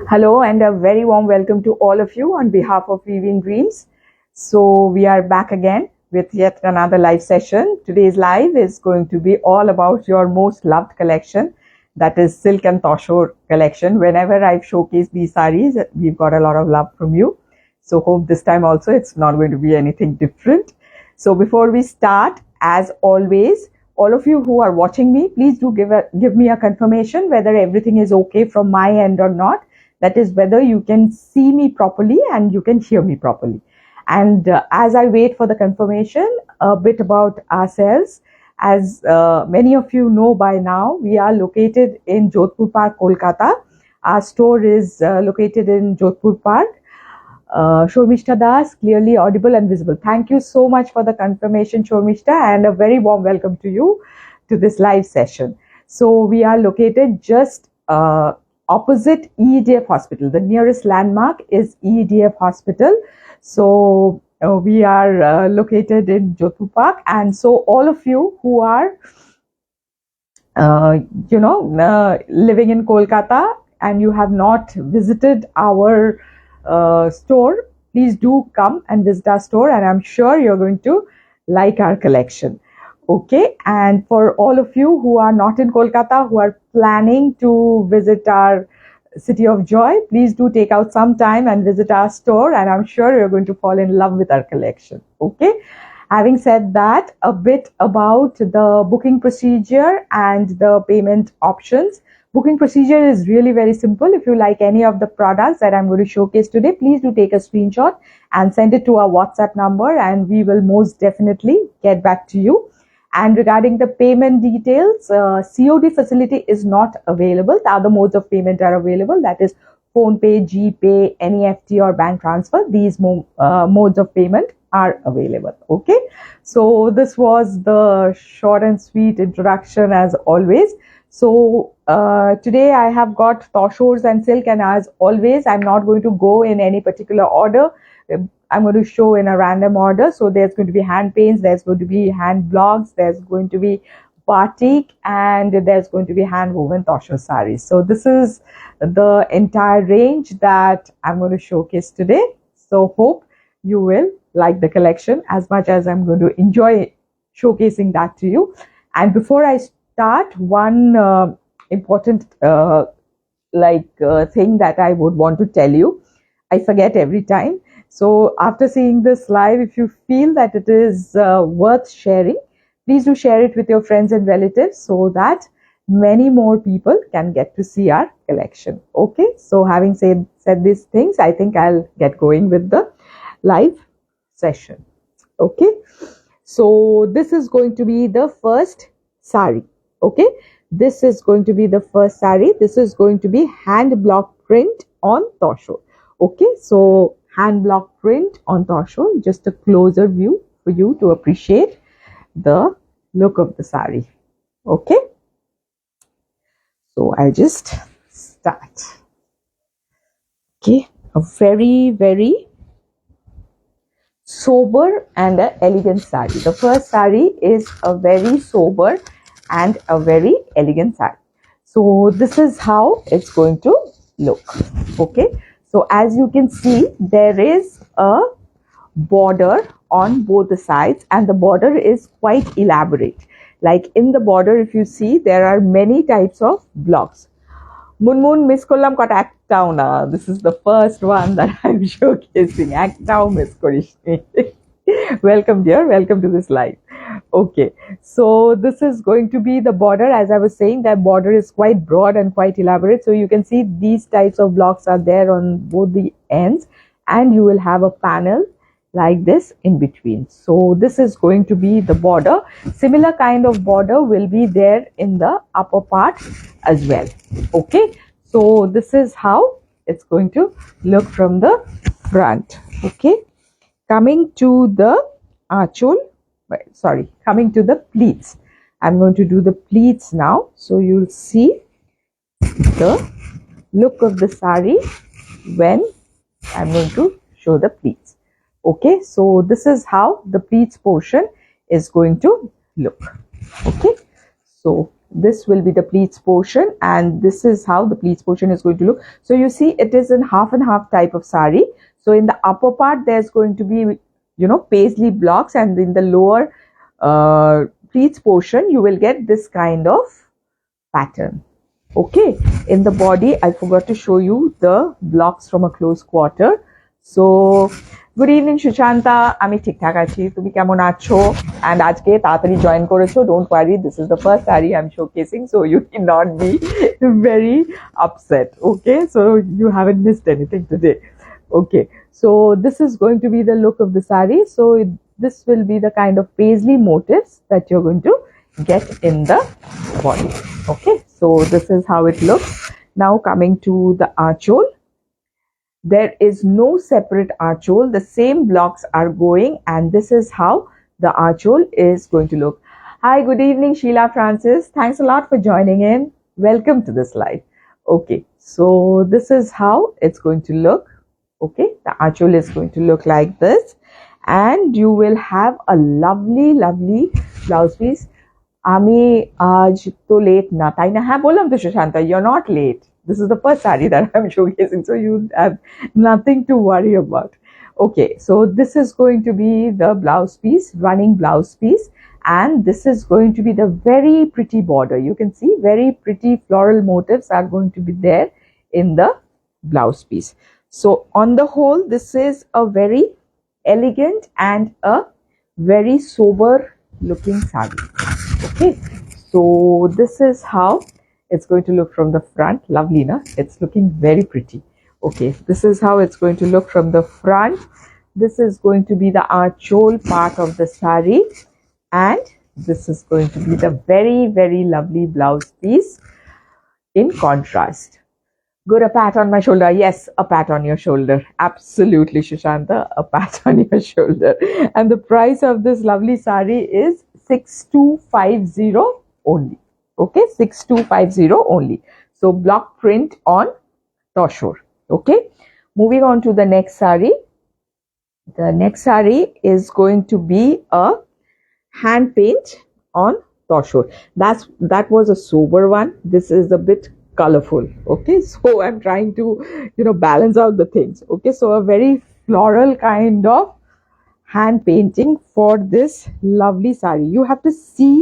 Hello and a very warm welcome to all of you on behalf of Weaving Dreams. So we are back again with yet another live session. Today's live is going to be all about your most loved collection, that is Silk and Toshur collection. Whenever I've showcased these sarees, we've got a lot of love from you. So hope this time also it's not going to be anything different. So before we start, as always, all of you who are watching me, please do give me a confirmation whether everything is okay from my end or not. That is whether you can see me properly and you can hear me properly. And as I wait for the confirmation, a bit about ourselves. As many of you know by now, we are located in Jodhpur Park, Kolkata. Our store is located in Jodhpur Park. Shormishta Das, clearly audible and visible. Thank you so much for the confirmation, Shormishta, and a very warm welcome to you to this live session. So we are located just opposite EEDF Hospital. The nearest landmark is EEDF Hospital. So we are located in Jodhpur Park, and so all of you who are living in Kolkata and you have not visited our store, please do come and visit our store, and I'm sure you're going to like our collection. Okay, and for all of you who are not in Kolkata, who are planning to visit our City of Joy, please do take out some time and visit our store, and I'm sure you're going to fall in love with our collection. Okay, having said that, a bit about the booking procedure and the payment options. Booking procedure is really very simple. If you like any of the products that I'm going to showcase today, please do take a screenshot and send it to our WhatsApp number, and we will most definitely get back to you. And regarding the payment details, COD facility is not available. The other modes of payment are available. That is PhonePe, GPay, NEFT or bank transfer. These modes of payment are available. Okay. So this was the short and sweet introduction as always. So today I have got Toshurs and Silk, and as always, I'm not going to go in any particular order. I'm going to show in a random order. So there's going to be hand paints, there's going to be hand blogs, there's going to be batik, and there's going to be hand woven Toshur sarees. So this is the entire range that I'm going to showcase today. So hope you will like the collection as much as I'm going to enjoy showcasing that to you. And before I start, one important thing that I would want to tell you, I forget every time. So after seeing this live, if you feel that it is worth sharing, please do share it with your friends and relatives so that many more people can get to see our collection. Okay, so having said these things, I think I'll get going with the live session. Okay, so this is going to be the first sari. Okay, this is going to be the first sari. This is going to be hand block print on Toshur. Okay, so hand block print on Toshur, just a closer view for you to appreciate the look of the sari. Okay, so I'll just start. Okay, a very, very sober and an elegant sari. The first sari is a very sober and a very elegant sari. So this is how it's going to look. Okay, so as you can see, there is a border on both the sides, and the border is quite elaborate. Like in the border, if you see, there are many types of blocks. Munmun miss kollam got act down. This is the first one that I'm showcasing. Act down, Miss Korishni. Welcome, dear. Welcome to this live. Okay, so this is going to be the border. As I was saying, that border is quite broad and quite elaborate. So you can see these types of blocks are there on both the ends, and you will have a panel like this in between. So this is going to be the border. Similar kind of border will be there in the upper part as well. Okay, so this is how it's going to look from the front. Okay, coming to the achol, coming to the pleats. I'm going to do the pleats now, so you'll see the look of the sari when I'm going to show the pleats. Okay, so this is how the pleats portion is going to look. Okay, so this will be the pleats portion, and this is how the pleats portion is going to look. So you see, it is in half and half type of sari. So in the upper part there's going to be, paisley blocks, and in the lower pleats portion you will get this kind of pattern. Okay, in the body I forgot to show you the blocks from a close quarter. So good evening Shushanta, আমি ঠিকঠাক আছি, তুমি কেমন আছো? And আজকে তাড়াতাড়ি join করেছো, don't worry, this is the first saree I'm showcasing, so you cannot be very upset. Okay, so you haven't missed anything today. Okay, so this is going to be the look of the saree. So this will be the kind of paisley motifs that you're going to get in the body. Okay, so this is how it looks. Now coming to the archhole, there is no separate archhole, the same blocks are going, and this is how the archhole is going to look. Hi, good evening Sheila Francis, thanks a lot for joining in, welcome to this live. Okay, so this is how it's going to look. Okay, the archhole is going to look like this, and you will have a lovely blouse piece. আমি আজ তো late না, তাই না? হ্যাঁ বললাম তো Sushanta, you're not late. This is the first saree that I'm showcasing, so you have nothing to worry about. Okay, so this is going to be the blouse piece, running blouse piece, and this is going to be the very pretty border. You can see very pretty floral motifs are going to be there in the blouse piece. So on the whole, this is a very elegant and a very sober looking saree. Okay, so this is how it's going to look from the front. Lovely, na? It's looking very pretty. Okay, this is how it's going to look from the front. This is going to be the archhole part of the saree, and this is going to be the very lovely blouse piece in contrast. Good, a pat on my shoulder. Yes, a pat on your shoulder. Absolutely, Shushanta, a pat on your shoulder. And the price of this lovely saree is 6250 only. Okay, 6250 only. So block print on Tussar. Okay, moving on to the next saree. The next saree is going to be a hand paint on Tussar. That was a sober one. This is a bit colorful. Okay, so I'm trying to balance out the things. Okay, so a very floral kind of hand painting for this lovely saree. You have to see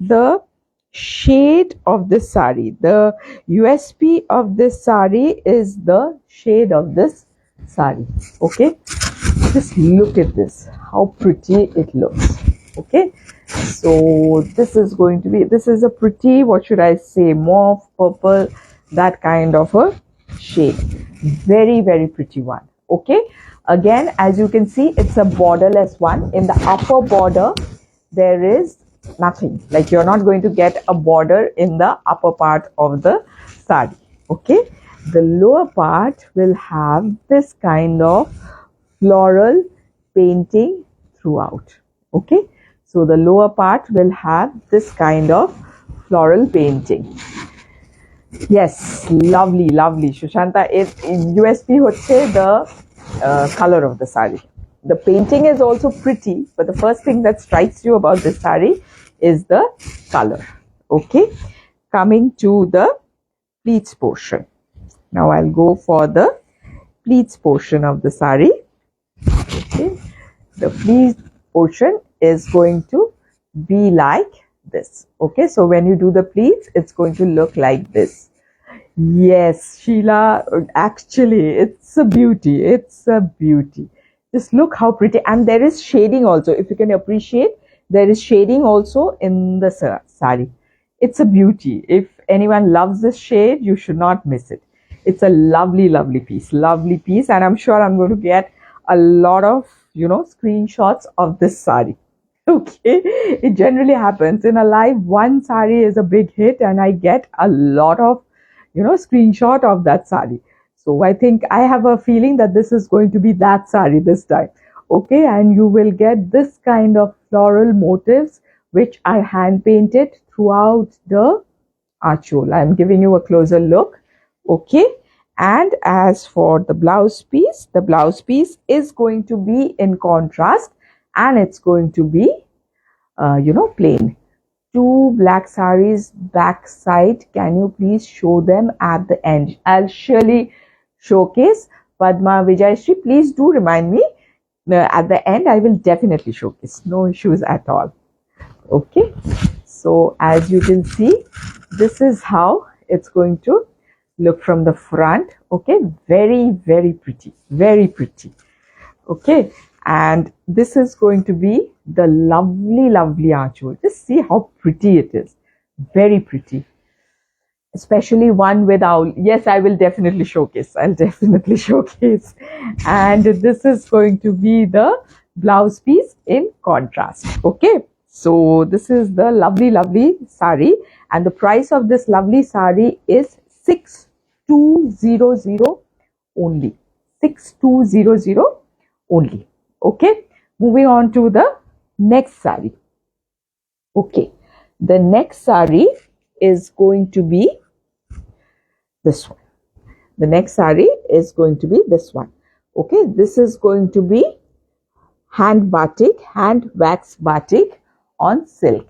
the shade of this saree. The USP of this saree is the shade of this saree. Okay, just look at this, how pretty it looks. Okay, so this is going to be, this is a pretty, what should I say, mauve purple, that kind of a shade. Very pretty one. Okay, again, as you can see, it's a borderless one. In the upper border there is nothing, like you're not going to get a border in the upper part of the saree. Okay, the lower part will have this kind of floral painting throughout. Okay, so the lower part will have this kind of floral painting. Yes, lovely Shushanta. USP hoche the color of the saree. The painting is also pretty, but the first thing that strikes you about this saree is the color. Okay, coming to the pleats portion. Now I'll go for the pleats portion of the saree. Okay, the pleats portion is going to be like this. Okay, so when you do the pleats, it's going to look like this. Yes, Sheila, actually it's a beauty. It's a beauty. Just look how pretty, and there is shading also. If you can appreciate, there is shading also in the saree. It's a beauty. If anyone loves this shade, you should not miss it. It's a lovely piece, and I'm sure I'm going to get a lot of screenshots of this saree. Okay, it generally happens in a live, one saree is a big hit and I get a lot of screenshot of that saree. So I think I have a feeling that this is going to be that saree this time. Okay, and you will get this kind of floral motifs which are hand painted throughout the archhole. I'm giving you a closer look. Okay, and as for the blouse piece is going to be in contrast, and it's going to be plain. two black sarees back side. Can you please show them at the end? I'll surely showcase. Padma, Vijayashree, please do remind me. At the end, I will definitely showcase. No issues at all. Okay. So as you can see, this is how it's going to look from the front. Okay. Very, very pretty. Very pretty. Okay. And this is going to be the lovely, lovely archway. Just see how pretty it is. Very pretty. Especially one with owl. Yes, I will definitely showcase. I'll definitely showcase. And this is going to be the blouse piece in contrast. Okay. So this is the lovely, lovely sari. And the price of this lovely sari is 6200 only. 6200 only. Okay. Moving on to the next sari. Okay. The next sari is going to be this one. The next sari is going to be this one. Okay. This is going to be hand batik, hand wax batik on silk.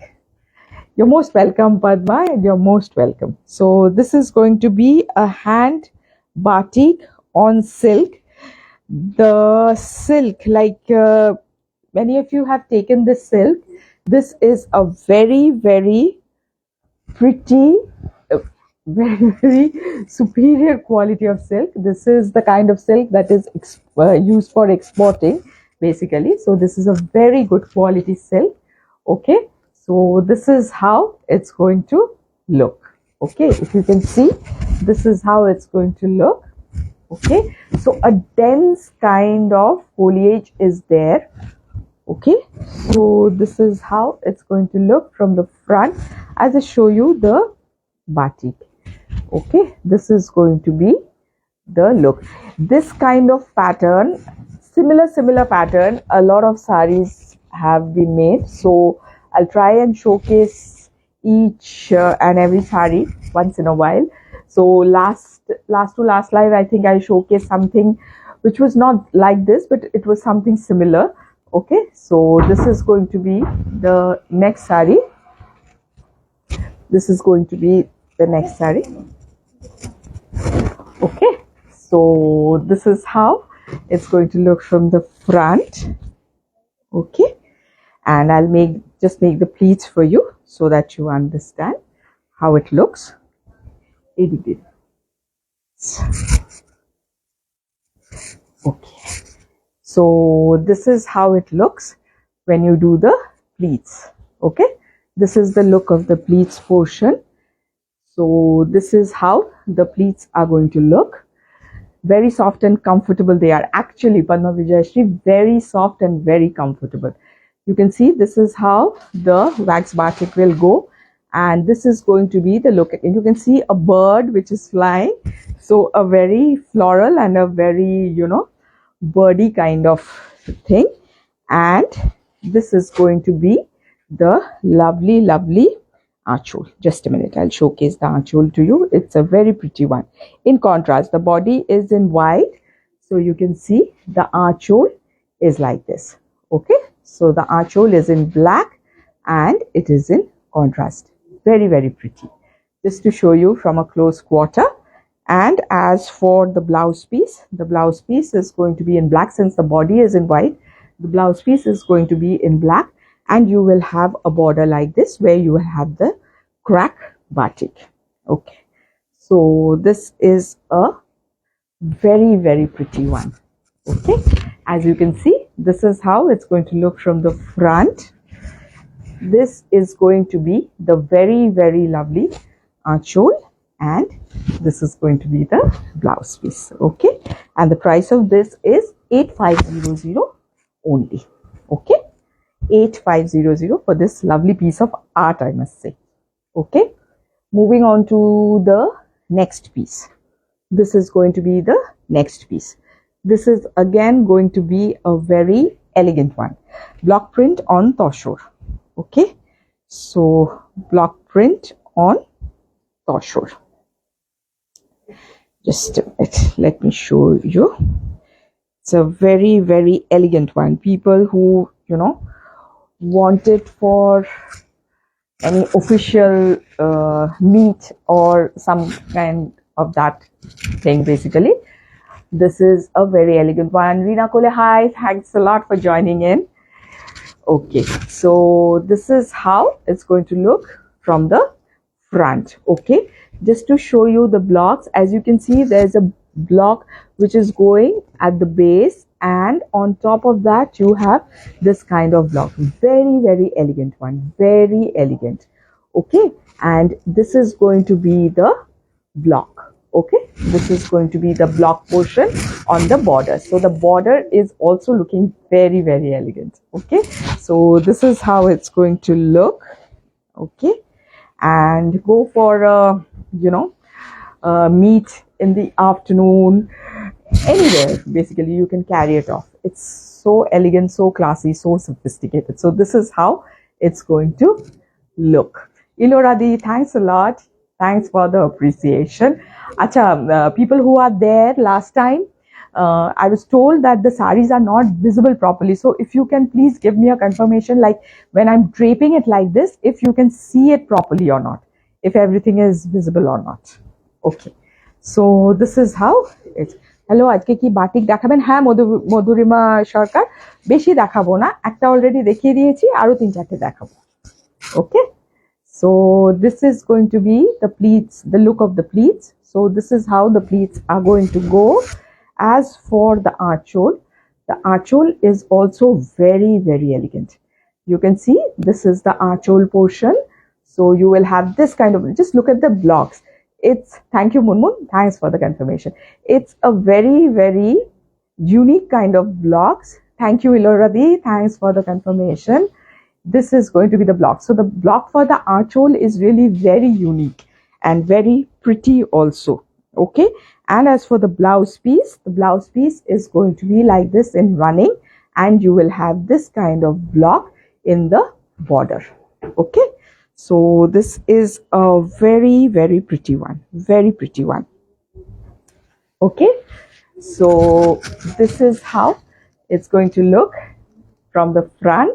You're most welcome, Padma, and you're most welcome. So this is going to be a hand batik on silk. The silk, like many of you have taken this silk. This is a very, very pretty, very, very superior quality of silk. This is the kind of silk that is used for exporting, basically. So this is a very good quality silk. Okay. So this is how it's going to look. Okay. If you can see, this is how it's going to look. Okay. So a dense kind of foliage is there. Okay. So this is how it's going to look from the front as I show you the batik. Okay. This is going to be the look. This kind of pattern, similar pattern, a lot of saris have been made. So I'll try and showcase each and every sari once in a while. So last to last live, I think I showcased something which was not like this, but it was something similar. Okay, so this is going to be the next sari. This is going to be the next sari. Okay, so this is how it's going to look from the front. Okay, and I'll just make the pleats for you so that you understand how it looks. Okay, so this is how it looks when you do the pleats. Okay, this is the look of the pleats portion. So this is how the pleats are going to look. Very soft and comfortable they are. Actually, Padma, Vijayashree, very soft and very comfortable. You can see this is how the wax batik will go. And this is going to be the look. And you can see a bird which is flying. So a very floral and a very, birdy kind of thing. And this is going to be the lovely, lovely archole. Just a minute, I'll showcase the archole to you. It's a very pretty one. In contrast, the body is in white. So you can see the archole is like this. Okay, so the archole is in black and it is in contrast. Very, very pretty. Just to show you from a close quarter. And as for the blouse piece is going to be in black. Since the body is in white, the blouse piece is going to be in black, and you will have a border like this where you will have the crack batik. Okay, so this is a very, very pretty one. Okay, as you can see, this is how it's going to look from the front. This is going to be the very, very lovely archole, and this is going to be the blouse piece. Okay, and the price of this is 8500 only. Okay, 8500 for this lovely piece of art, I must say. Okay, moving on to the next piece. This is going to be the next piece. This is again going to be a very elegant one. Block print on Tussar. Okay, so block print on Tussar. Just a minute, let me show you. It's a very, very elegant one. People who, want it for any official meet or some kind of that thing. Basically, this is a very elegant one. Rina Kole, hi, thanks a lot for joining in. Okay, so this is how it's going to look from the front. Okay, just to show you the blocks, as you can see, there's a block which is going at the base, and on top of that you have this kind of block. Very elegant one, very elegant. Okay, and this is going to be the block. Okay, this is going to be the block portion on the border. So the border is also looking very elegant. Okay, so this is how it's going to look. Okay, and go for a meet in the afternoon, anywhere. Basically, you can carry it off. It's so elegant, so classy, so sophisticated. So this is how it's going to look. Iloradi, thanks a lot. Thanks for the appreciation. Acha, people who are there last time, I was told that the sarees are not visible properly. So if you can please give me a confirmation, like when I'm draping it like this, if you can see it properly or not, if everything is visible or not. Okay, so this is how it's. Hello, আজকে কি batik দেখাবেন? হ্যাঁ, মধুরিমা সরকার, বেশি দেখাবো না, একটা already দেখিয়ে দিয়েছি, আরো 3-4টে দেখাবো. Okay, so this is going to be the pleats, the look of the pleats. So this is how the pleats are going to go. As for the archhole is also very elegant. You can see this is the archhole portion. So you will have this kind of, just look at the blocks. It's, thank you Munmun, thanks for the confirmation. It's a very unique kind of blocks. Thank you Iloradi, thanks for the confirmation. This is going to be the block. So the block for the archhole is really very unique and very pretty also. Okay, and as for the blouse piece is going to be like this in running, and you will have this kind of block in the border. Okay, so this is a very pretty one, very pretty one. Okay, so this is how it's going to look from the front,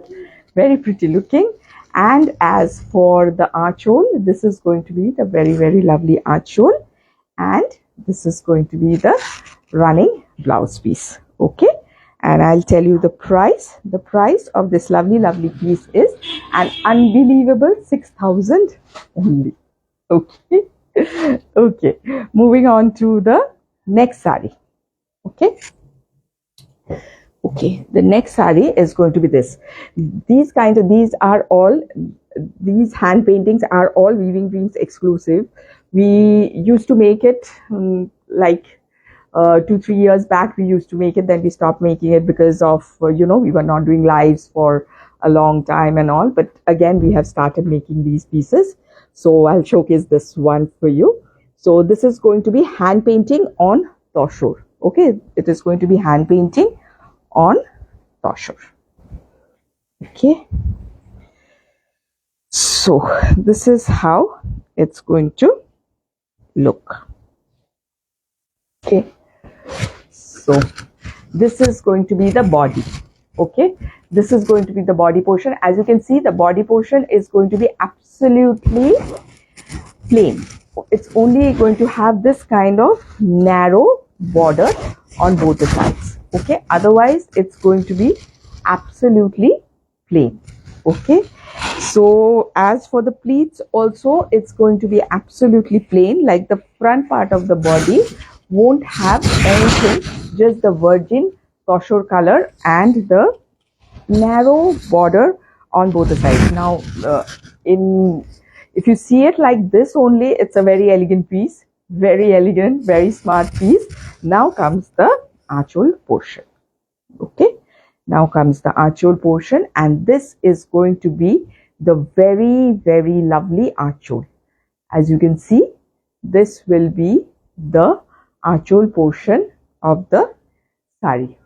very pretty looking. And as for the archhole, this is going to be the very lovely archhole, and this is going to be the running blouse piece. Okay, and I'll tell you the price. The price of this lovely piece is an unbelievable 6,000 only. Okay. Okay, moving on to the next saree. Okay, the next saree is going to be this. These hand paintings are all Weaving Dreams exclusive. We used to make it like 2-3 years back. We used to make it, then we stopped making it because of we were not doing lives for a long time and all. But again, we have started making these pieces. So I'll showcase this one for you. So this is going to be hand painting on Tussar. Okay, it is going to be hand painting on Tussar. Okay, so this is how it's going to look. Okay, so this is going to be the body. Okay, this is going to be the body portion. As you can see, the body portion is going to be absolutely plain. It's only going to have this kind of narrow border on both the sides. Okay, otherwise it's going to be absolutely plain. Okay, so as for the pleats also, it's going to be absolutely plain. Like the front part of the body won't have anything, just the virgin Tussar color and the narrow border on both the sides. Now if you see it like this only, it's a very elegant piece, very elegant, very smart piece. Now comes the archhole portion. Okay, now comes the archhole portion, and this is going to be the very lovely archhole. As you can see, this will be the archhole portion of the saree.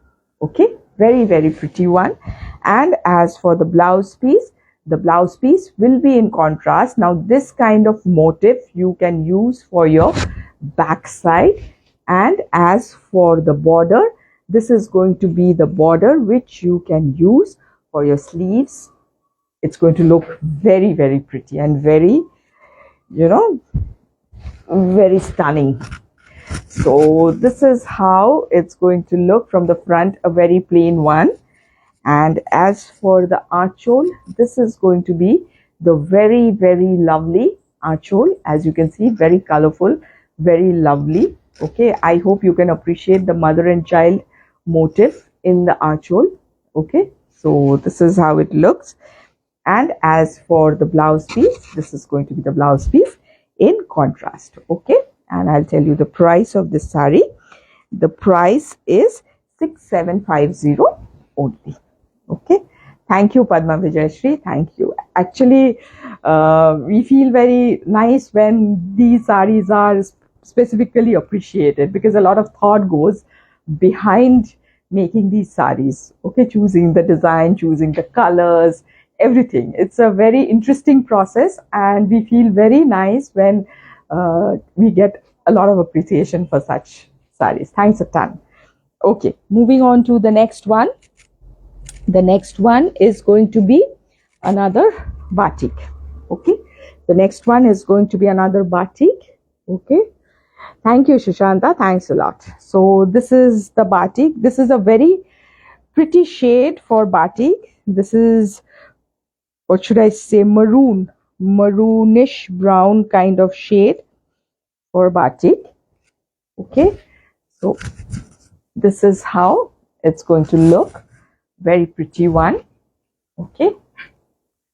Okay, very pretty one. And as for the blouse piece will be in contrast. Now this kind of motif you can use for your back side, and as for the border, this is going to be the border which you can use for your sleeves it's going to look very, very pretty and very, you know, very stunning. So this is how it's going to look from the front, a very plain one. And as for the archole, this is going to be the very, very lovely archole. As you can see, very colorful, very lovely. Okay, I hope you can appreciate the mother and child motif in the archole. Okay, so this is how it looks. And as for the blouse piece, this is going to be the blouse piece in contrast. Okay, and I'll tell you the price of this sari. The price is 6750 only. Okay, thank you, Padma Vijayashree. Thank you. Actually, we feel very nice when these saris are specifically appreciated, because a lot of thought goes behind making these saris. Okay, choosing the design, choosing the colors, everything. It's a very interesting process, and we feel very nice when we get a lot of appreciation for such saris. Thanks a ton. Okay, moving on to the next one. The next one is going to be another batik. Okay, the next one is going to be another batik. Okay, thank you, Shushanta. Thanks a lot. So this is the batik. This is a very pretty shade for batik. This is, what should I say, maroonish brown kind of shade for batik. Okay, so this is how it's going to look. Very pretty one. Okay,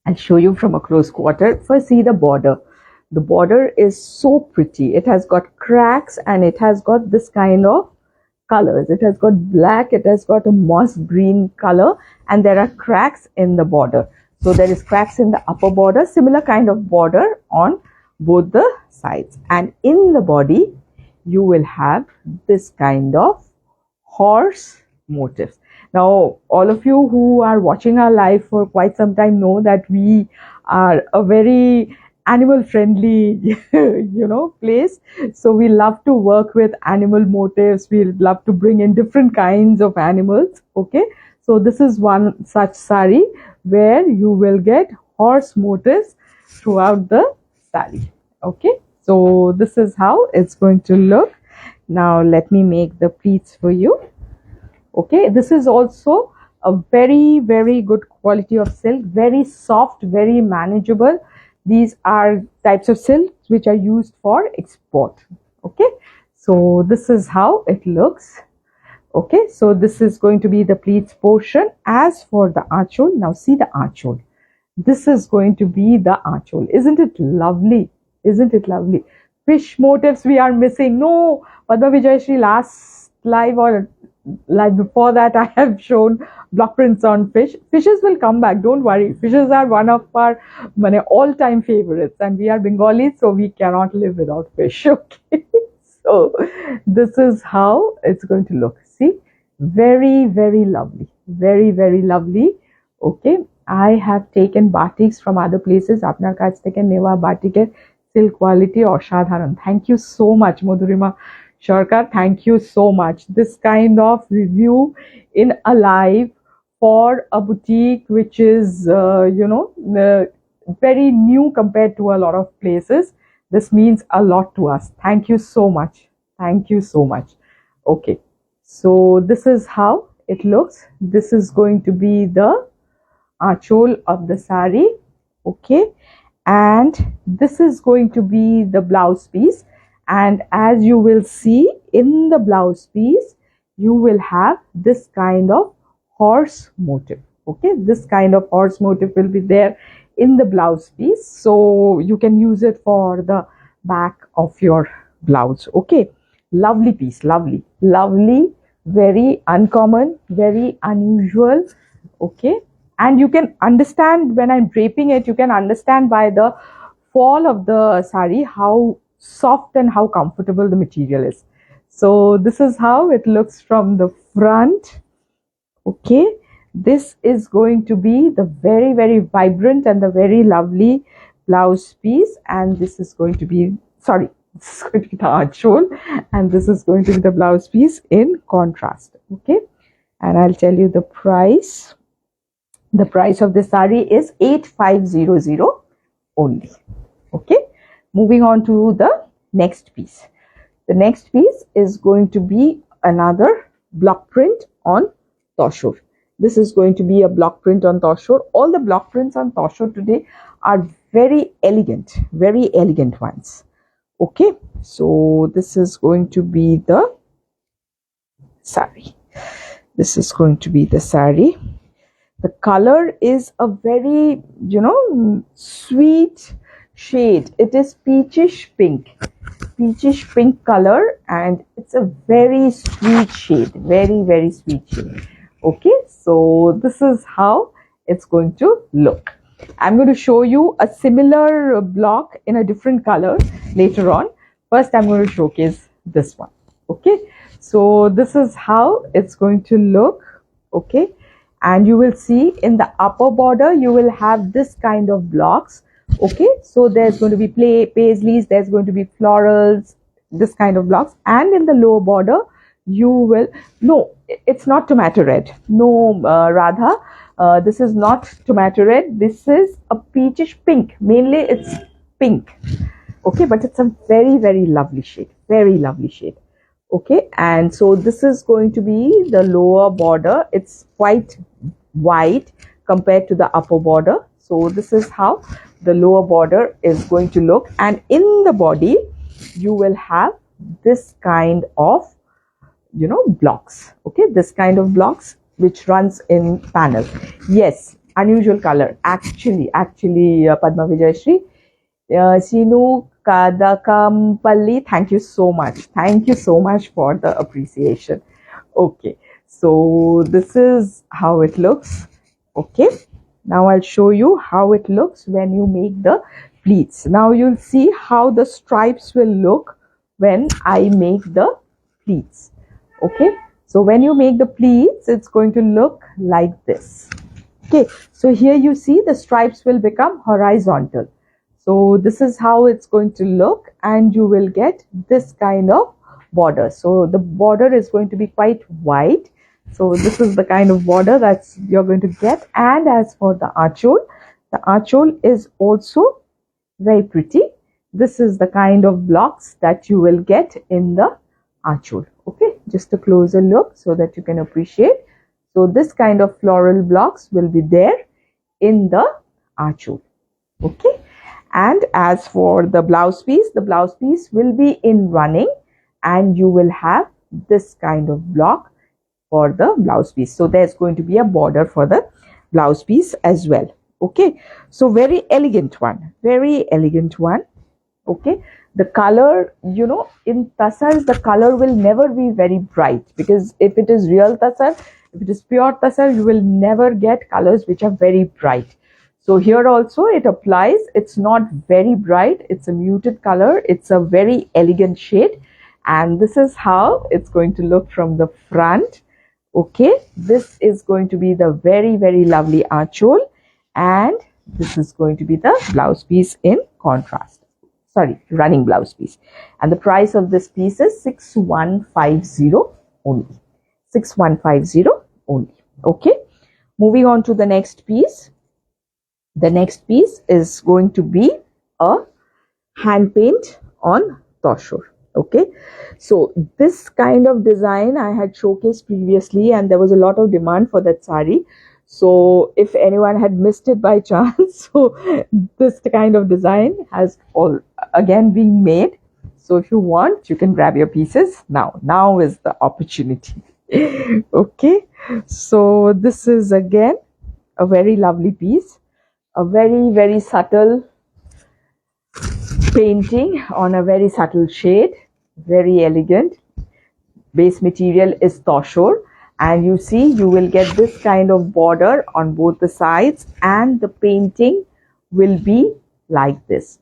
I'll show you from a close quarter. First, see the border. The border is so pretty. It has got cracks and it has got this kind of colors. It has got black, it has got a moss green color, and there are cracks in the border. So there is cracks in the upper border, similar kind of border on both the sides. And in the body, you will have this kind of horse motifs. Now, all of you who are watching our live for quite some time know that we are a very animal friendly place. So we love to work with animal motifs. We love to bring in different kinds of animals. Okay, so this is one such sari where you will get horse motifs throughout the sari. Okay, so this is how it's going to look. Now let me make the pleats for you. Okay, this is also a very, very good quality of silk, very soft, very manageable. These are types of silks which are used for export. Okay, so this is how it looks. Okay, so this is going to be the pleats portion. As for the archole, now see the archole. This is going to be the archole. Isn't it lovely? Isn't it lovely? Fish motifs we are missing. No, Padma Vijayashree, last live or live before that I have shown block prints on fish. Fishes will come back, don't worry. Fishes are one of our all-time favorites, and we are Bengalis, so we cannot live without fish. Okay, so this is how it's going to look. See, very, very lovely, very, very lovely. Okay, I have taken batiks from other places. Apnar kaছ থেকে নেওয়া বাটিকের silk quality অসাধারণ. Thank you so much, Madhurima Sharkar. Thank you so much. This kind of review in a live for a boutique which is very new compared to a lot of places. This means a lot to us. Thank you so much. Thank you so much. Okay, so this is how it looks. This is going to be the archole of the sari. Okay, and this is going to be the blouse piece, and as you will see in the blouse piece, you will have this kind of horse motif. Okay, this kind of horse motif will be there in the blouse piece, so you can use it for the back of your blouse. Okay, lovely piece, lovely, lovely, very uncommon, very unusual. Okay, and you can understand when I'm draping it, you can understand by the fall of the sari how soft and how comfortable the material is. So this is how it looks from the front. Okay, this is going to be the very, very vibrant and the very lovely blouse piece, and this is going to be, sorry, this is going to be the archole, and this is going to be the blouse piece in contrast. Okay, and I'll tell you the price. The price of this sari is 8500 only. Okay, moving on to the next piece. The next piece is going to be another block print on Tussar. This is going to be a block print on Tussar. All the block prints on Tussar today are very elegant ones. Okay, so this is going to be the sari. This is going to be the sari. The color is a very, sweet shade. It is peachish pink color, and it's a very sweet shade, very sweet shade. Okay, so this is how it's going to look. I'm going to show you a similar block in a different color later on. First, I'm going to showcase this one. Okay, so this is how it's going to look. Okay, and you will see in the upper border you will have this kind of blocks. Okay, so there's going to be paisleys, there's going to be florals, this kind of blocks, and in the lower border you will, no, it's not tomato red, no, Radha, this is not tomato red, this is a peachish pink, mainly it's pink. Okay, but it's a very lovely shade, okay, and so this is going to be the lower border. It's quite wide compared to the upper border. So this is how the lower border is going to look, and in the body you will have this kind of blocks. Okay, this kind of blocks which runs in panel. Yes, unusual color actually Padma Vijayashree, Sinu Kadakampalli, thank you so much for the appreciation. Okay, so this is how it looks. Okay, now I'll show you how it looks when you make the pleats. Now you'll see how the stripes will look when I make the pleats. Okay, so when you make the pleats, it's going to look like this. Okay, so here you see the stripes will become horizontal. So this is how it's going to look, and you will get this kind of border. So the border is going to be quite wide. So this is the kind of border that you're going to get. And as for the achol is also very pretty. This is the kind of blocks that you will get in the achol. Okay, just a closer look so that you can appreciate. So this kind of floral blocks will be there in the achol. Okay, and as for the blouse piece will be in running, and you will have this kind of block for the blouse piece. So there's going to be a border for the blouse piece as well. Okay, so very elegant one. Okay, the color, in Tussars, the color will never be very bright, because if it is real Tussar, if it is pure Tussar, you will never get colors which are very bright. So here also it applies. It's not very bright. It's a muted color. It's a very elegant shade. And this is how it's going to look from the front. Okay, this is going to be the very lovely achol, and this is going to be the blouse piece in contrast. Sorry, running blouse piece. And the price of this piece is 6150 only. 6150 only. Okay, moving on to the next piece. The next piece is going to be a hand paint on Tussar. Okay, so this kind of design I had showcased previously, and there was a lot of demand for that sari. So if anyone had missed it by chance, so this kind of design has again being made. So if you want, you can grab your pieces now. Now is the opportunity. Okay, so this is again a very lovely piece, a very subtle painting on a very subtle shade, very elegant. Base material is Tussar, and you see you will get this kind of border on both the sides, and the painting will be like this,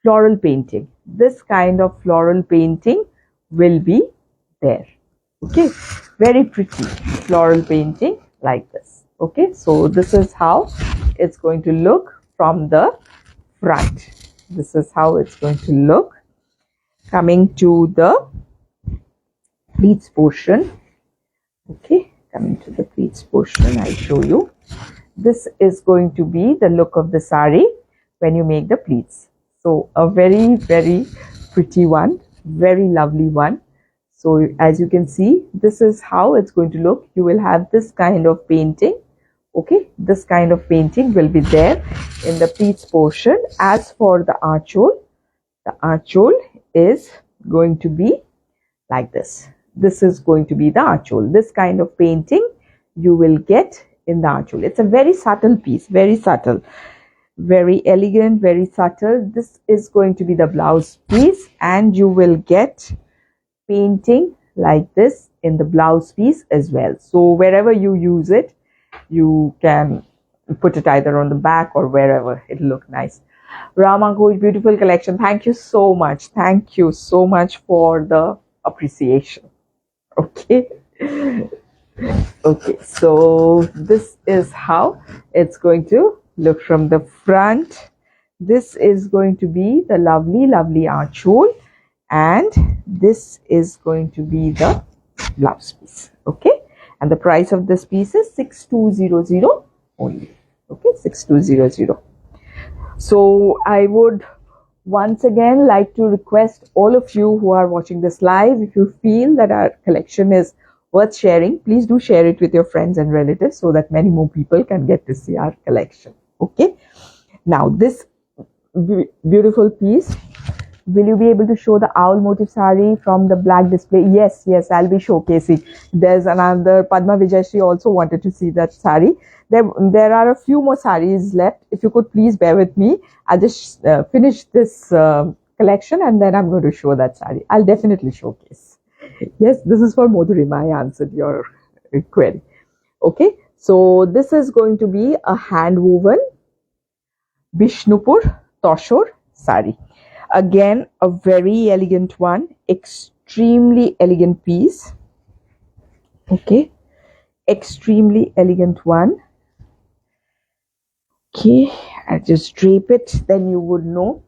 floral painting. This kind of floral painting will be there. Okay, very pretty floral painting like this. Okay, so this is how it's going to look from the front. This is how it's going to look. Coming to the pleats portion. Okay, coming to the pleats portion, I'll show you. this is going to be the look of the sari when you make the pleats. So a very, very pretty one, very lovely one. So as you can see, this is how it's going to look. You will have this kind of painting. Okay, this kind of painting will be there in the pleats portion. As for the archhole is going to be like this. This is going to be the archhole. This kind of painting you will get in the archhole. It's a very subtle piece, very subtle, very elegant, very subtle. This is going to be the blouse piece, and you will get painting like this in the blouse piece as well. So wherever you use it, you can put it either on the back or wherever. It'll look nice. Ramakuj, beautiful collection. Thank you so much. Thank you so much for the appreciation. Okay. Okay, so this is how it's going to look from the front. This is going to be the lovely, lovely archhole, and this is going to be the blouse piece. Okay, and the price of this piece is 6200 only. Okay, 6200. So I would once again like to request all of you who are watching this live, if you feel that our collection is worth sharing, please do share it with your friends and relatives so that many more people can get to see our collection. Okay, now this beautiful piece, will you be able to show the owl motif sari from the black display? Yes, I'll be showcasing. There's another Padma Vijayashree also wanted to see that sari. There are a few more saris left. If you could please bear with me, I'll just finish this collection and then I'm going to show that sari. I'll definitely showcase. Yes, this is for Madhurima. I answered your query. Okay, so this is going to be a hand woven Bishnupur Tussar sari. Again, a very elegant one, extremely elegant piece. Okay, extremely elegant one. Okay, I just drape it, then you would know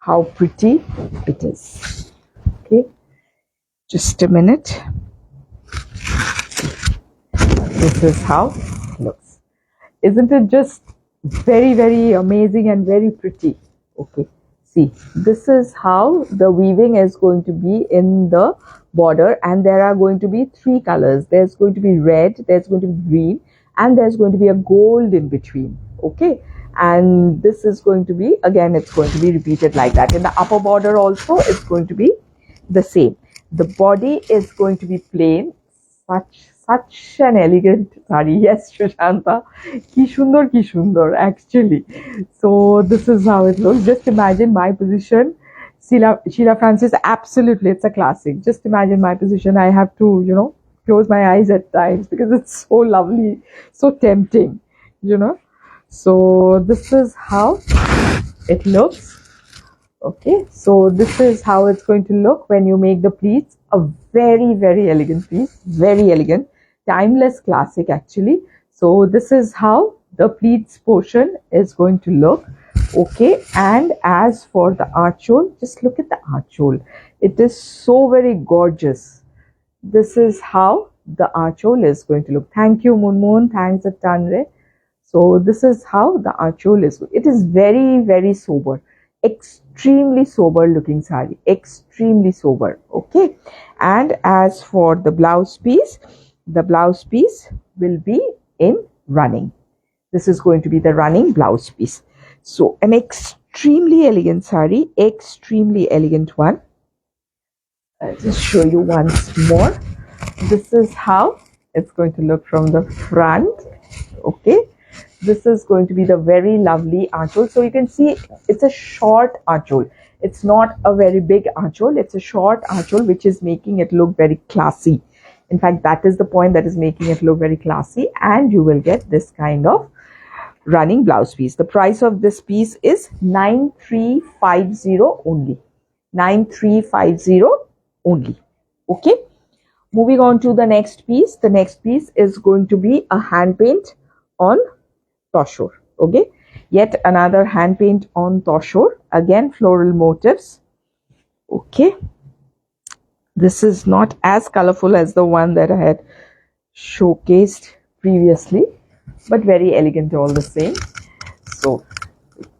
how pretty it is. Okay, just a minute. This is how it looks. Isn't it just very, very amazing and very pretty? Okay, see, this is how the weaving is going to be in the border, and there are going to be three colors. There's going to be red, there's going to be green, and there's going to be a gold in between. Okay, and this is going to be, again, it's going to be repeated like that. In the upper border also, it's going to be the same. The body is going to be plain. Such an elegant sari. Yes, Shushanta. Ki shundar, actually. So this is how it looks. Just imagine my position. Sheila Francis, absolutely, it's a classic. Just imagine my position. I have to, close my eyes at times because it's so lovely, so tempting, So this is how it looks. Okay, so this is how it's going to look when you make the pleats. A very, very elegant piece, very elegant, timeless classic actually. So this is how the pleats portion is going to look. Okay, and as for the archhole, just look at the archhole. It is so very gorgeous. This is how the archhole is going to look. Thank you, Moon. Thanks a ton. So this is how the archhole is. It is very, very sober. Extremely sober looking sari, extremely sober. Okay, and as for the blouse piece will be in running. This is going to be the running blouse piece. So an extremely elegant sari, extremely elegant one. I'll just show you once more. This is how it's going to look from the front. Okay, this is going to be the very lovely archhole. So you can see it's a short archhole. It's not a very big archhole. It's a short archhole, which is making it look very classy. In fact, that is the point that is making it look very classy. And you will get this kind of running blouse piece. The price of this piece is 9350 only. 9350 only. Okay. Moving on to the next piece. The next piece is going to be a hand paint on Tussar. Okay, yet another hand paint on Tussar. Again, floral motifs. Okay, this is not as colorful as the one that I had showcased previously. but very elegant all the same. So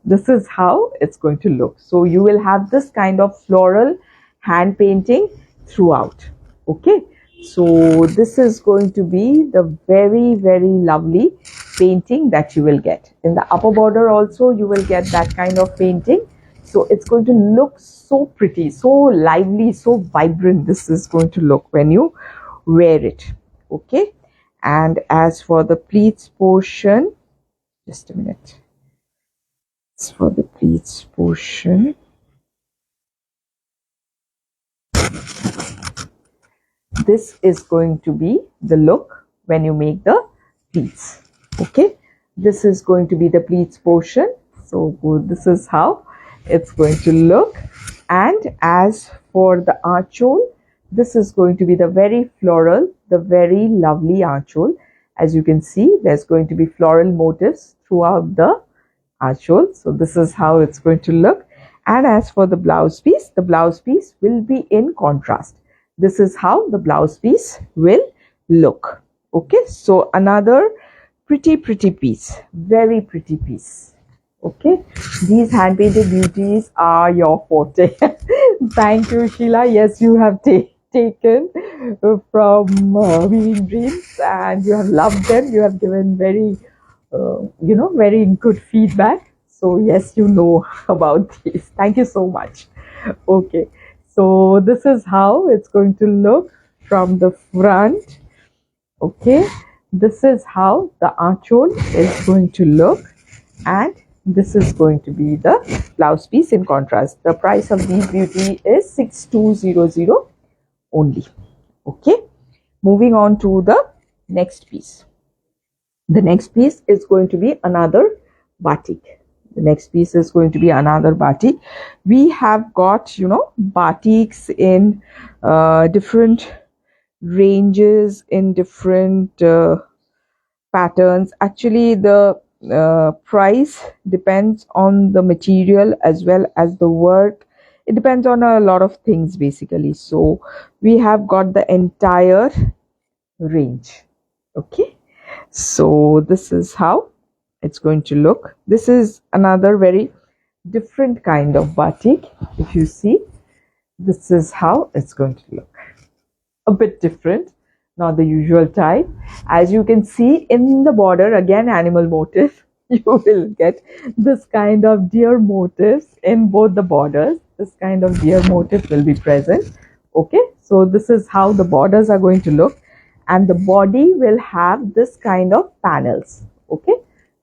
this is how it's going to look. So you will have this kind of floral hand painting throughout. Okay, so this is going to be the very, very lovely painting that you will get. In the upper border also you will get that kind of painting. So it's going to look so pretty, so lively, so vibrant. This is going to look when you wear it. Okay, and as for the pleats portion, just a minute. As for the pleats portion, this is going to be the look when you make the pleats. Okay, this is going to be the pleats portion. So this is how it's going to look. And as for the archhole, this is going to be the very floral, the very lovely archhole. As you can see, there's going to be floral motifs throughout the archhole. So this is how it's going to look. And as for the blouse piece will be in contrast. This is how the blouse piece will look. Okay, so another pretty piece, very pretty piece. Okay, these hand painted beauties are your forte. Thank you, Sheila. Yes, you have taken from Weaving Dreams and you have loved them. You have given very very good feedback. So yes, you know about these. Thank you so much. Okay, so this is how it's going to look from the front. Okay, this is how the archhole is going to look, and this is going to be the blouse piece in contrast. The price of these beauty is 6200 only. Okay, moving on to the next piece. The next piece is going to be another batik. The next piece is going to be another batik. We have got, batiks in different ranges, in different patterns. Actually, the price depends on the material as well as the work. It depends on a lot of things basically. So we have got the entire range. Okay, so this is how it's going to look. This is another very different kind of batik. If you see, this is how it's going to look. A bit different, not the usual type. As you can see in the border, again animal motif. You will get this kind of deer motifs in both the borders. This kind of deer motif will be present. Okay, so this is how the borders are going to look, and the body will have this kind of panels. Okay,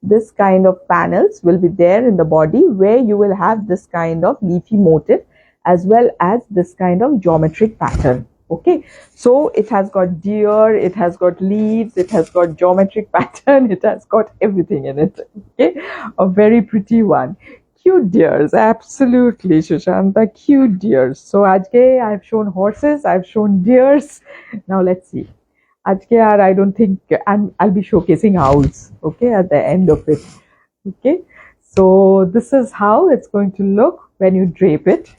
this kind of panels will be there in the body, where you will have this kind of leafy motif as well as this kind of geometric pattern. Okay, so it has got deer, it has got leaves, it has got geometric pattern, it has got everything in it. Okay, a very pretty one. Cute deers, absolutely, Shushanta, cute deers. So ajke I've shown horses, I've shown deers. Now let's see. Ajke I don't think I'll be showcasing owls. Okay, at the end of it. Okay, so this is how it's going to look when you drape it.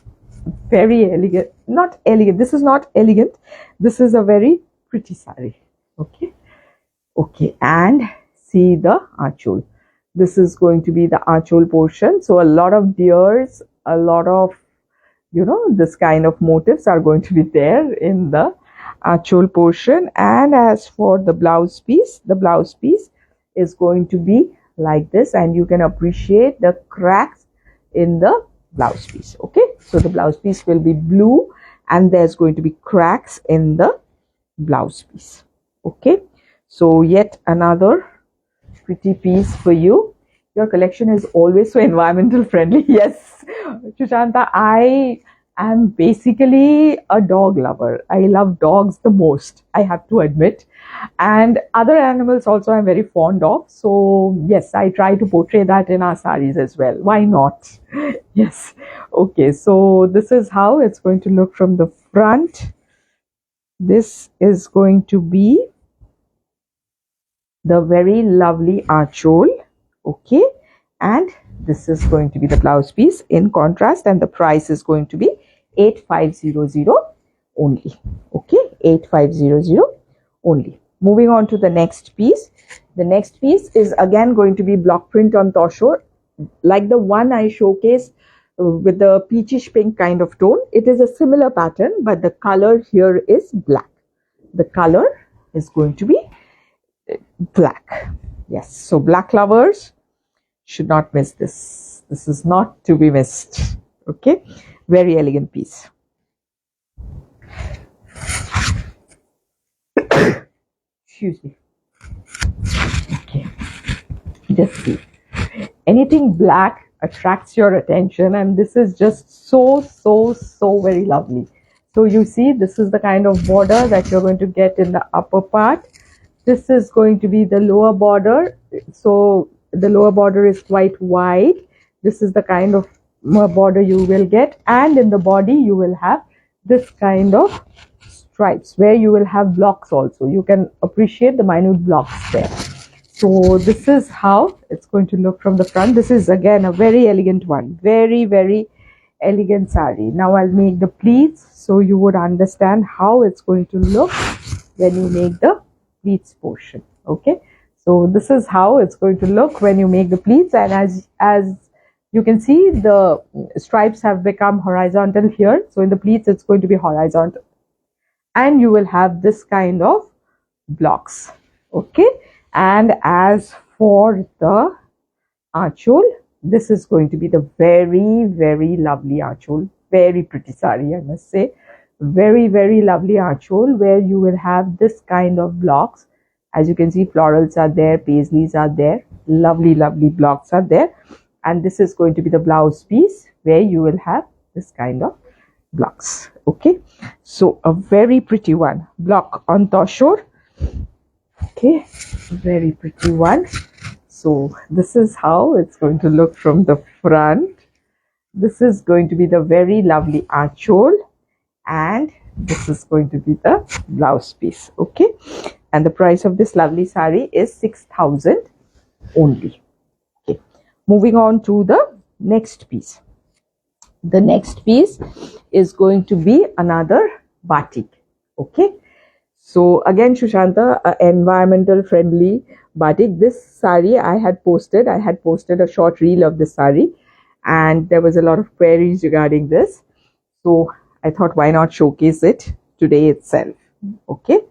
Very elegant, not elegant, this is not elegant, this is a very pretty sari. Okay, and see the archhole. This is going to be the archhole portion. So a lot of deers, a lot of this kind of motifs are going to be there in the archhole portion. And as for the blouse piece is going to be like this, and you can appreciate the cracks in the blouse piece. Okay, so the blouse piece will be blue and there's going to be cracks in the blouse piece. Okay, so yet another pretty piece for you. Your collection is always so environmental friendly. Yes, Shushanta, I am basically a dog lover. I love dogs the most, I have to admit, and other animals also I'm very fond of. So yes, I try to portray that in our sarees as well. Why not? Yes. Okay, so this is how it's going to look from the front. This is going to be the very lovely archhole. Okay, and this is going to be the blouse piece in contrast, and the price is going to be 8500 only. Okay, 8500 only. Moving on to the next piece. The next piece is again going to be block print on Tussar, like the one I showcased with the peachish pink kind of tone. It is a similar pattern, but the color here is black. The color is going to be black. Yes, so black lovers should not miss this. This is not to be missed. Okay, very elegant piece. Excuse me. Okay, just see. Anything black attracts your attention, and this is just so very lovely. So you see, this is the kind of border that you're going to get in the upper part. This is going to be the lower border. So the lower border is quite wide. This is the kind of border you will get, and in the body you will have this kind of stripes where you will have blocks also. You can appreciate the minute blocks there. So this is how it's going to look from the front. This is again a very elegant one, very elegant sari. Now I'll make the pleats so you would understand how it's going to look when you make the pleats portion. Okay, so this is how it's going to look when you make the pleats, and as you can see, the stripes have become horizontal here. So in the pleats it's going to be horizontal, and you will have this kind of blocks. Okay, and as for the aanchol, this is going to be the very lovely aanchol, very pretty sari, I must say. Very lovely aanchol where you will have this kind of blocks. As you can see, florals are there, paisleys are there, lovely blocks are there, and this is going to be the blouse piece where you will have this kind of blocks. Okay, so a very pretty one, block on Tussar. Okay, very pretty one. So this is how it's going to look from the front. This is going to be the very lovely aanchol, and this is going to be the blouse piece. Okay, and the price of this lovely sari is 6,000 only. Okay, moving on to the next piece. The next piece is going to be another batik. Okay, so again, Shushanta, environmental friendly batik. This sari I had posted a short reel of this sari, and there was a lot of queries regarding this. So I thought, why not showcase it today itself? Okay,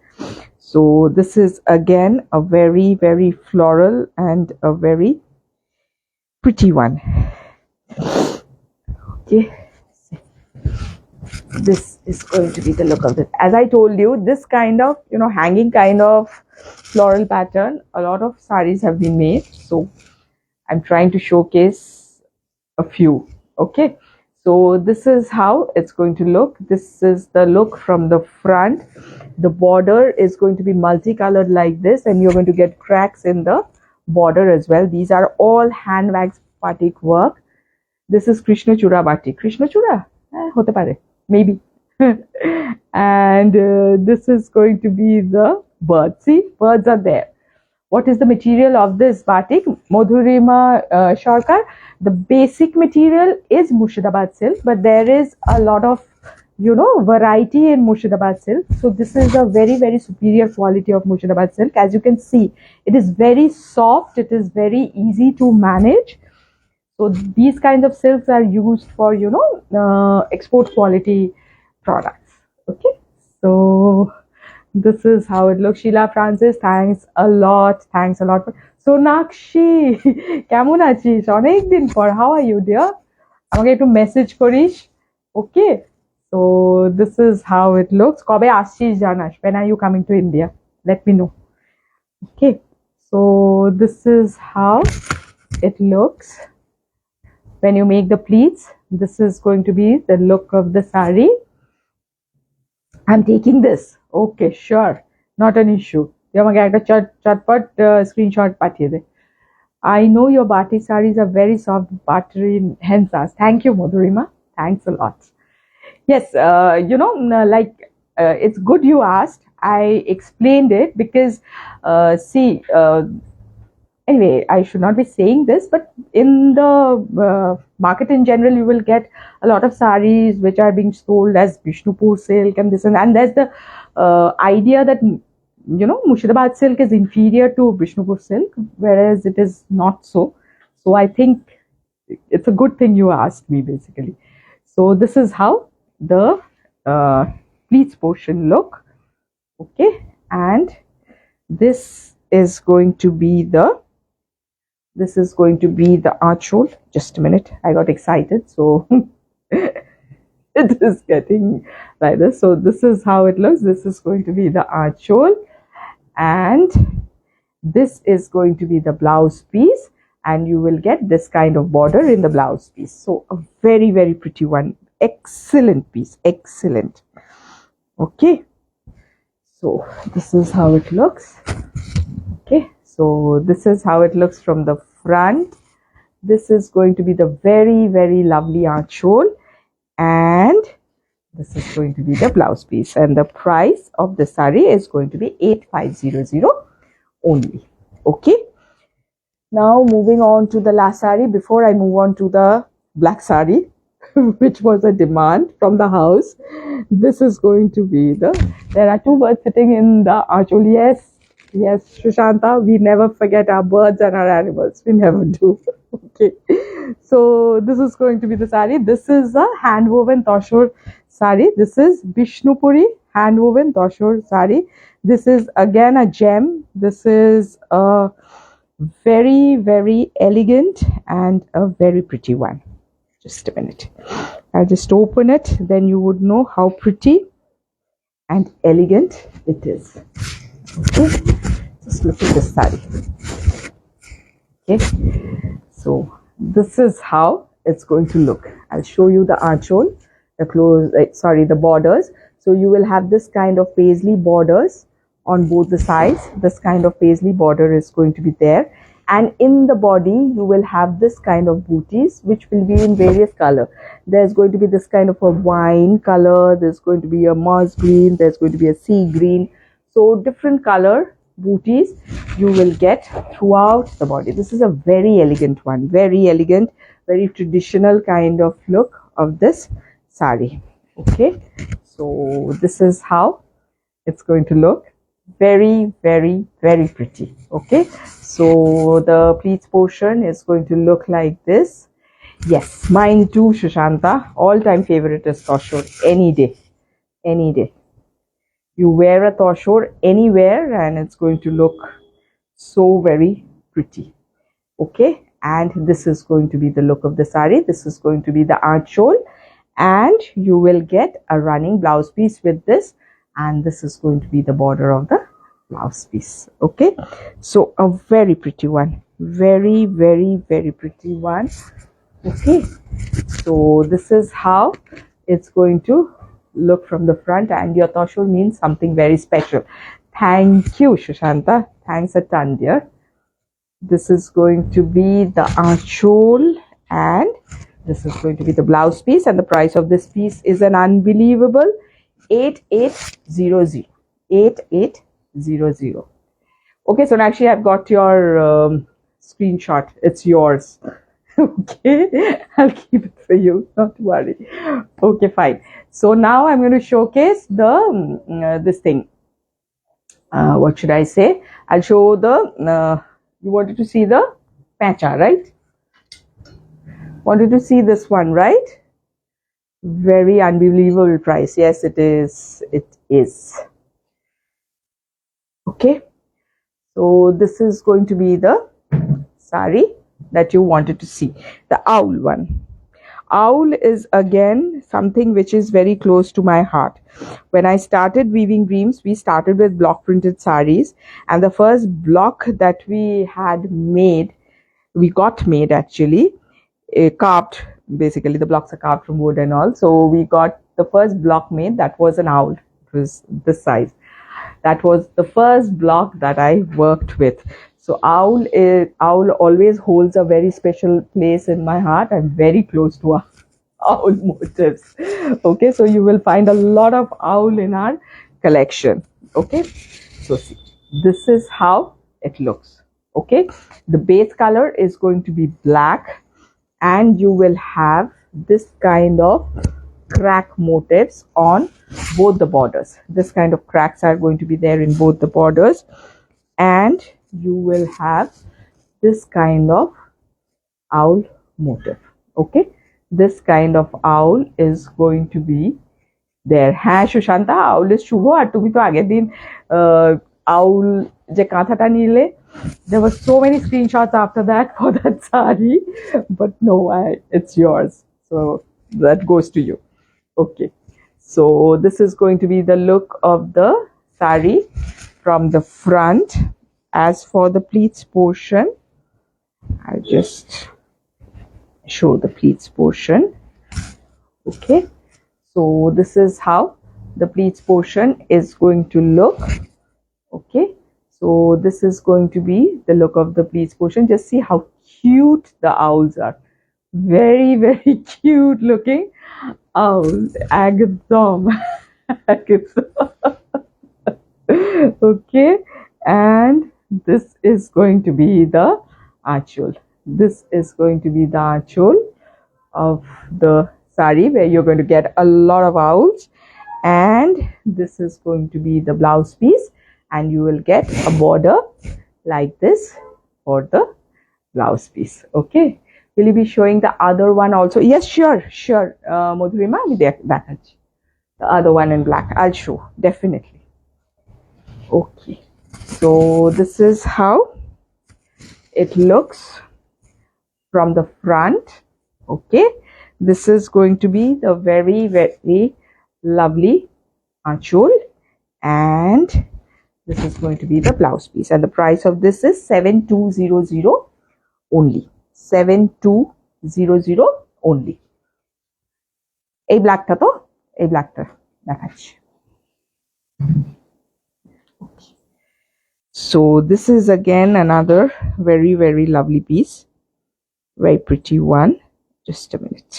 so this is again a very floral and a very pretty one. Okay, this is going to be the look of it. As I told you, this kind of, hanging kind of floral pattern, a lot of saris have been made, so I'm trying to showcase a few. Okay, so this is how it's going to look. This is the look from the front. The border is going to be multicolored like this, and you're going to get cracks in the border as well. These are all hand wax batik work. This is Krishna Chura batik. Krishna Chura? Hote pare. Maybe. And this is going to be the birds. See, birds are there. What is the material of this batik? Madhurima Sarkar. The basic material is Murshidabad silk, but there is a lot of variety in Murshidabad silk. So this is a very superior quality of Murshidabad silk. As you can see, it is very soft. It is very easy to manage. So these kinds of silks are used for export quality products. Okay, so this is how it looks. Sheila Francis, thanks a lot. Sonakshi, কেমন আছিস? অনেকদিন পর, how are you, dear? আমাকে একটু message করিস. Okay, so this is how it looks. কবে আসছিস জানাস? When are you coming to India? Let me know. Okay, so this is how it looks when you make the pleats. This is going to be the look of the sari. I'm taking this. Okay, sure, not an issue. আমাকে একটা চটপট screenshot পাঠিয়ে দে. I know your batik sarees are very soft, buttery, hence us. Thank you, Madhurima. Thanks a lot. Yes, it's good you asked. I explained it because, anyway, I should not be saying this, but in the market in general, you will get a lot of saris which are being sold as Vishnupur silk and this and there's the idea that Murshidabad silk is inferior to Bishnupur silk, whereas it is not so. So I think it's a good thing you asked me, basically. So this is how the pleats portion look. Okay, and this is going to be the archhole. Just a minute, I got excited, so it is getting like this. So this is how it looks. This is going to be the archhole, and this is going to be the blouse piece, and you will get this kind of border in the blouse piece. So a very, very pretty one. Excellent piece, excellent. Okay, so this is how it looks. Okay, so this is how it looks from the front. This is going to be the very, very lovely archhole, and this is going to be the blouse piece, and the price of the sari is going to be 8500 only. Okay, now moving on to the last sari. Before I move on to the black sari, which was a demand from the house, this is going to be there are two birds sitting in the archhole. Yes, Shushanta, we never forget our birds and our animals. We never do. Okay, so this is going to be the sari. This is a hand woven Tussar sari. This is Bishnupuri hand woven Tussar sari. This is again a gem. This is a very, very elegant and a very pretty one. Just a minute, I'll just open it, then you would know how pretty and elegant it is. Okay, just look at this sari. Okay, so this is how it's going to look. I'll show you the archhole, the borders. So you will have this kind of paisley borders on both the sides. This kind of paisley border is going to be there, and in the body you will have this kind of booties, which will be in various color. There's going to be this kind of a wine color, there's going to be a moss green, there's going to be a sea green. So different color booties you will get throughout the body. This is a very elegant one, very elegant, very traditional kind of look of this sari. Okay, so this is how it's going to look. Very, very, very pretty. Okay, so the pleats portion is going to look like this. Yes, mine too, Shushanta. All-time favorite is Tussar. Any day, any day. You wear a Tussar anywhere and it's going to look so very pretty. Okay, and this is going to be the look of the sari. This is going to be the archhole, and you will get a running blouse piece with this, and this is going to be the border of the blouse piece. Okay, so a very pretty one, very, very, very pretty one. Okay, so this is how it's going to look from the front, and your Tussar means something very special. Thank you, Shushanta. Thanks a ton, dear. This is going to be the archhole, and this is going to be the blouse piece, and the price of this piece is an unbelievable 8800. 8800. Okay, so actually I've got your screenshot. It's yours. Okay, I'll keep it for you, don't worry. Okay, fine. So now I'm going to showcase the this thing. What should I say? I'll show the you wanted to see the pacha, right? Wanted to see this one, right? Very unbelievable price. Yes, it is. It is. Okay, so this is going to be the sari that you wanted to see, the owl one. Owl is again something which is very close to my heart. When I started weaving dreams, we started with block printed saris, and the first block that we got made actually, carved. Basically the blocks are carved from wood and all, so we got the first block made. That was an owl. It was this size. That was the first block that I worked with. So owl always holds a very special place in my heart. I'm very close to owl motifs. Okay, so you will find a lot of owl in our collection. Okay, so see, this is how it looks. Okay, the base color is going to be black, and you will have this kind of crack motifs on both the borders. This kind of cracks are going to be there in both the borders, and you will have this kind of owl motif. Okay, this kind of owl is going to be there. হ্যাঁ সুশান্তা, আউলের শুভ, আর তুমি তো আগের দিন আউল যে কাঁথাটা নিলে, there were so many screenshots after that for that sari, but no, it's yours, so that goes to you. Okay, so this is going to be the look of the sari from the front. As for the pleats portion, I'll just show the pleats portion. Okay, so this is how the pleats portion is going to look. Okay, so this is going to be the look of the pleats portion. Just see how cute the owls are. Very, very cute looking owls. Agdom. Okay, and this is going to be the achol. This is going to be the achol of the sari, where you're going to get a lot of owls, and this is going to be the blouse piece, and you will get a border like this for the blouse piece. Okay, will you be showing the other one also? Yes, sure, Madhurima, the other one in black I'll show definitely. Okay, so this is how it looks from the front. Okay, this is going to be the very, very lovely achol, and this is going to be the blouse piece, and the price of this is 7200 only. 7200 only. এই ব্ল্যাকটা তো, এই ব্ল্যাকটা দেখাচ্ছি। So this is again another very, very lovely piece, very pretty one. Just a minute.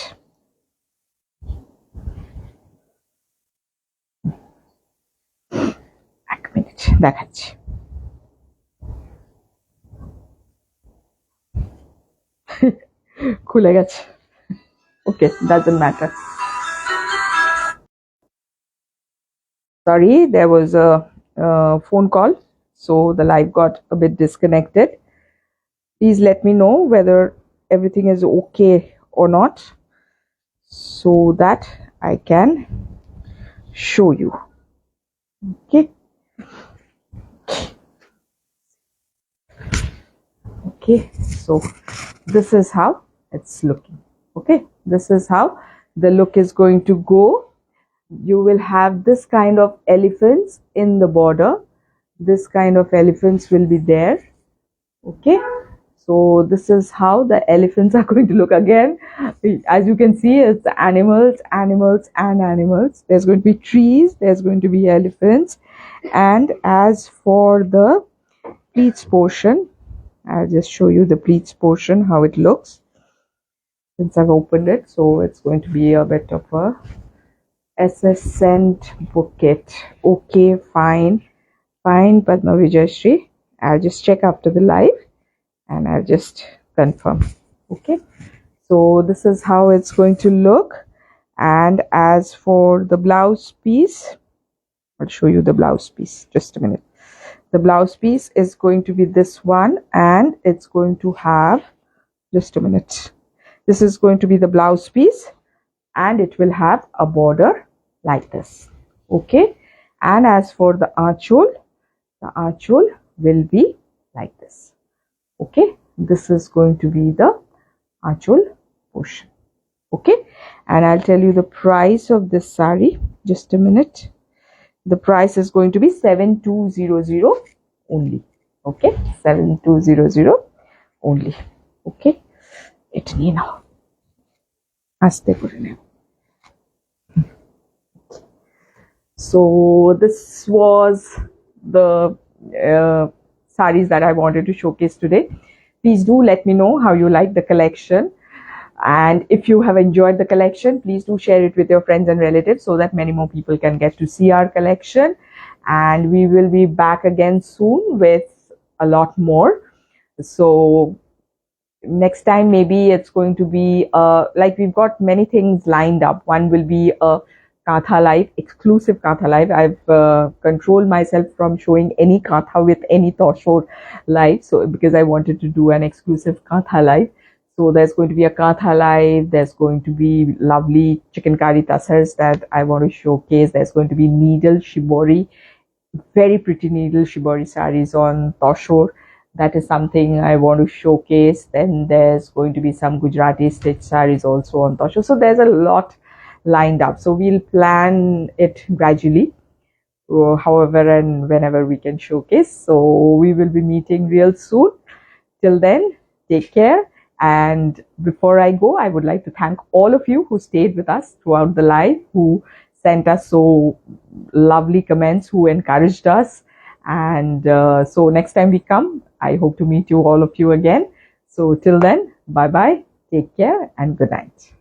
দেখাচ্ছি। খুলে গেছে। Okay, doesn't matter. Sorry, there was a phone call, so the live got a bit disconnected. Please let me know whether everything is okay or not, so that I can show you. Okay. Okay, so this is how it's looking. Okay, this is how the look is going to go. You will have this kind of elephants in the border. This kind of elephants will be there. Okay, so this is how the elephants are going to look. Again, as you can see, it's animals and animals. There's going to be trees, there's going to be elephants. And as for the pleats portion, I'll just show you the pleats portion, how it looks since I've opened it. So it's going to be a bit of a SS scent bouquet. Okay, fine, Padma Vijayashree. I'll just check after the live and I'll just confirm. Okay, so this is how it's going to look. And as for the blouse piece, I'll show you the blouse piece. Just a minute. The blouse piece is going to be this one, and it's going to have, just a minute, this is going to be the blouse piece, and it will have a border like this. Okay, and as for the achol will be like this. Okay, this is going to be the achol portion. Okay, and I'll tell you the price of this sari. Just a minute. The price is going to be 7200 only. Okay, 7200 only. Okay, it niye now aste kore ne. So this was the sarees that I wanted to showcase today. Please do let me know how you like the collection, and if you have enjoyed the collection, please do share it with your friends and relatives so that many more people can get to see our collection. And we will be back again soon with a lot more. So next time maybe it's going to be like we've got many things lined up. One will be a Katha live, exclusive Katha live. I've controlled myself from showing any Katha with any Toshore live, so because I wanted to do an exclusive Katha live. So there's going to be a Katha live, there's going to be lovely chicken curry Tussars that I want to showcase, there's going to be needle shibori, very pretty needle shibori sarees on Toshore. That is something I want to showcase. Then there's going to be some Gujarati stitch sarees also on Toshore. So there's a lot lined up. So we'll plan it gradually, however and whenever we can showcase. So we will be meeting real soon. Till then, take care. And before I go, I would like to thank all of you who stayed with us throughout the live, who sent us so lovely comments, who encouraged us. And so next time we come, I hope to meet you, all of you, again. So till then, bye bye, take care, and good night.